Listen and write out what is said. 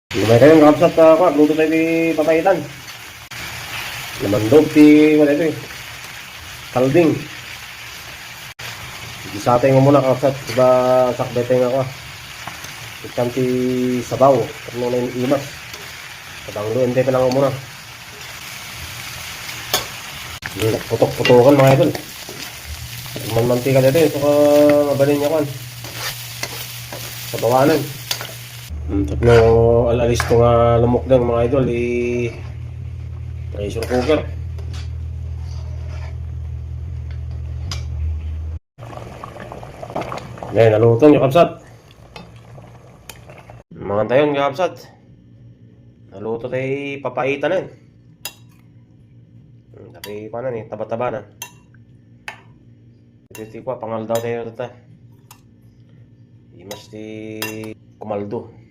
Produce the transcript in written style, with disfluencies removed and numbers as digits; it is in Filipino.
Lumay kayo, kapsat ako, luto tayo di papaitan. Lamandog ti, wala ito eh. Kalding. Gisatay mo muna kapsat, diba sakbetay nga ako. Ikan ti sabaw, karno na yung imas. Patangluin tayo pa lang muna. Putok-putokan mga idol. Manmantika dito eh, so ka mabalin niya kan. Sa bawanan. Tatlo alalis ko nga lamok lang mga idol pressure cooker. Ngayon naluto yung kapsat. Mga tayon yung kapsat. Naluto tayo papaitan na yun. Tapi paano ni taba-taba na. Ito ko pangal daw tayo ito. Imas ti kumaldo.